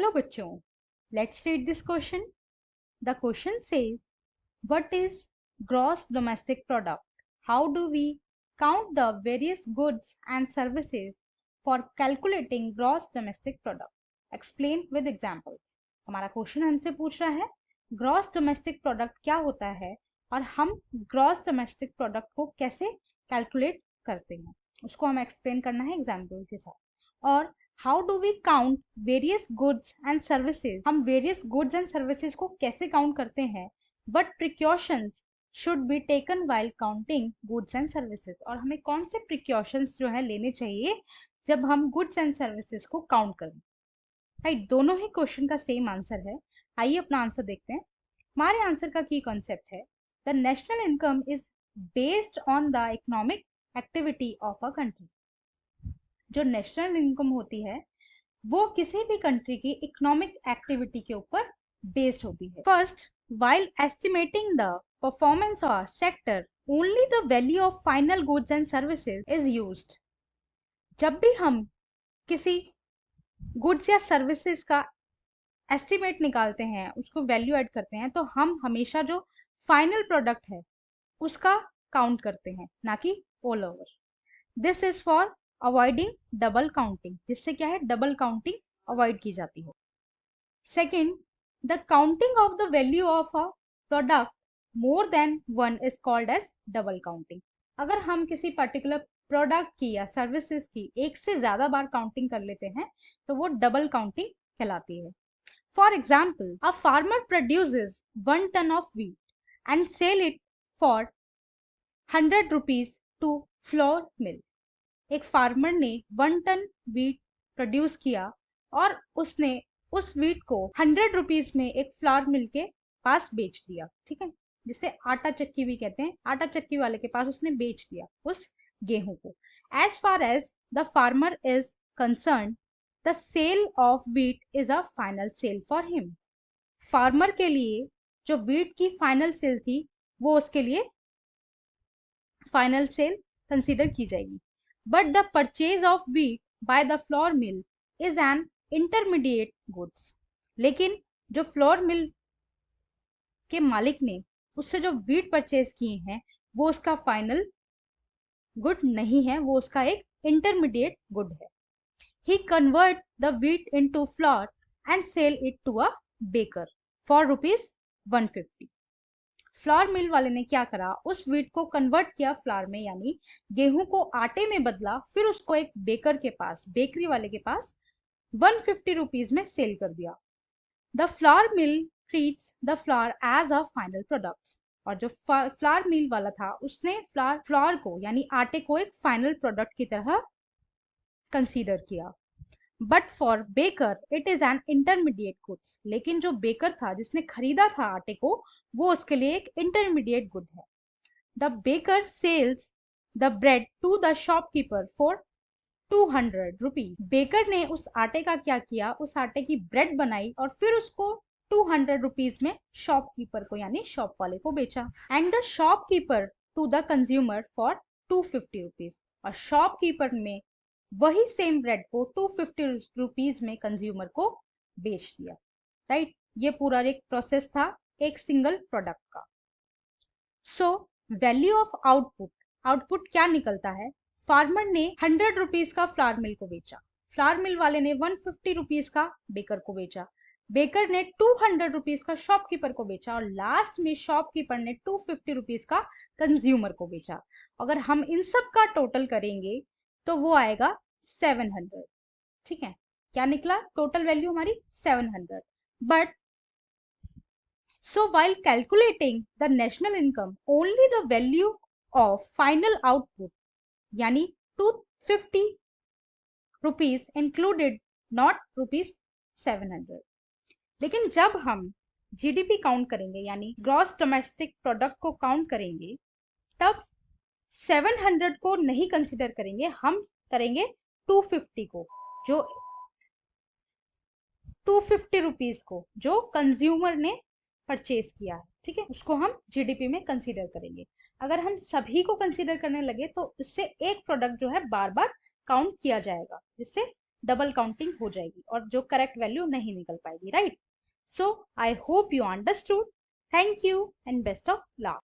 Hello बच्चों, let's read this question. The question says what is gross domestic product? How do we count the various goods and services for calculating gross domestic product? Explain with examples. हमारा question हमसे पूछ रहा है gross domestic product क्या होता है और हम ग्रॉस डोमेस्टिक प्रोडक्ट को कैसे कैलकुलेट करते हैं, उसको हम एक्सप्लेन करना है एग्जाम्पल के साथ. और how do we count various goods and services, हम वेरियस गुड्स एंड सर्विसेज को कैसे काउंट करते हैं. What precautions should be taken while counting goods and services, और हमें कौन से प्रिकॉशंस जो है लेने चाहिए जब हम गुड्स एंड सर्विसेज को काउंट करें. राइट, दोनों ही क्वेश्चन का सेम आंसर है. आइए अपना आंसर देखते हैं. हमारे आंसर का की कॉन्सेप्ट है the national income is based on the economic activity of a country. जो नेशनल इनकम होती है वो किसी भी कंट्री की इकोनॉमिक एक्टिविटी के ऊपर बेस्ड होती है. First, while estimating the performance of a sector, only the value of final goods and services is used. जब भी हम किसी गुड्स या सर्विसेज का एस्टिमेट निकालते हैं, उसको वैल्यू ऐड करते हैं, तो हम हमेशा जो फाइनल प्रोडक्ट है उसका काउंट करते हैं, ना कि all over. This is for avoiding double counting, जिससे क्या है डबल काउंटिंग अवॉइड की जाती है. Second, the counting of the value of a product more than one is called as double counting. अगर हम किसी पर्टिकुलर प्रोडक्ट की या सर्विसेज की एक से ज्यादा बार काउंटिंग कर लेते हैं तो वो डबल काउंटिंग कहलाती है. For example, a farmer produces 1 ton of wheat and sell it for 100 rupees to flour mill. एक फार्मर ने 1 टन व्हीट प्रोड्यूस किया और उसने उस व्हीट को 100 रुपीज में एक फ्लावर मिल के पास बेच दिया. ठीक है, जिसे आटा चक्की भी कहते हैं. आटा चक्की वाले के पास उसने बेच दिया उस गेहूं को. As far as the farmer is concern, the sale of wheat is a final sale for him. Farmer के लिए जो व्हीट की फाइनल सेल थी वो उसके लिए फाइनल सेल कंसीडर की जाएगी. But the purchase of wheat by the flour mill is an intermediate goods. लेकिन जो फ्लोर मिल के मालिक ने उससे जो व्हीट परचेज किए हैं वो उसका फाइनल गुड नहीं है, वो उसका एक इंटरमीडिएट गुड है. He convert the wheat into flour and sell it to a baker for ₹150. Flour mill वाले ने क्या करा, उस व्हीट को कन्वर्ट किया फ्लावर में, यानी गेहूं को आटे में बदला, फिर उसको एक बेकर के पास, बेकरी वाले के पास 150 रुपीज में सेल कर दिया. The flour mill treats the flour as a final product. और जो फ्लावर मिल वाला था उसने फ्लावर को यानी आटे को एक फाइनल प्रोडक्ट की तरह कंसीडर किया. But for baker it is an intermediate goods. लेकिन जो बेकर था जिसने खरीदा था आटे को, वो उसके लिए एक इंटरमीडिएट गुड है. The baker sells the bread to the shopkeeper for 200 rupees. Baker ने उस आटे का क्या किया, उस आटे की ब्रेड बनाई और फिर उसको 200 रुपीज में शॉपकीपर को यानी शॉप वाले को बेचा. And the shopkeeper to the consumer for 250 rupees. और शॉपकीपर में वही सेम ब्रेड को 250 रुपीज में कंज्यूमर को बेच दिया. राइट, ये पूरा एक प्रोसेस था एक सिंगल प्रोडक्ट का. So value of output, output क्या निकलता है. फार्मर ने 100 रुपीज का फ्लावर मिल को बेचा, फ्लावर मिल वाले ने 150 रुपीज का बेकर को बेचा, बेकर ने 200 रुपीज का शॉपकीपर को बेचा और लास्ट में शॉपकीपर ने 250 रुपीज का कंज्यूमर को बेचा. अगर हम इन सब का टोटल करेंगे तो वो आएगा 700. ठीक है, क्या निकला, टोटल वैल्यू हमारी 700. But so while calculating the national income, only the value of final output यानी 250 रुपीज इंक्लूडेड, नॉट ₹700. लेकिन जब हम जीडीपी काउंट करेंगे यानी ग्रॉस डोमेस्टिक प्रोडक्ट को काउंट करेंगे तब 700 को नहीं कंसिडर करेंगे, हम करेंगे 250 को, जो 250 रुपीज को जो कंज्यूमर ने परचेज किया है. ठीक है, उसको हम जीडीपी में कंसीडर करेंगे. अगर हम सभी को कंसीडर करने लगे तो इससे एक प्रोडक्ट जो है बार बार काउंट किया जाएगा, जिससे डबल काउंटिंग हो जाएगी और जो करेक्ट वैल्यू नहीं निकल पाएगी, right? So I hope you understood. Thank you and best of luck.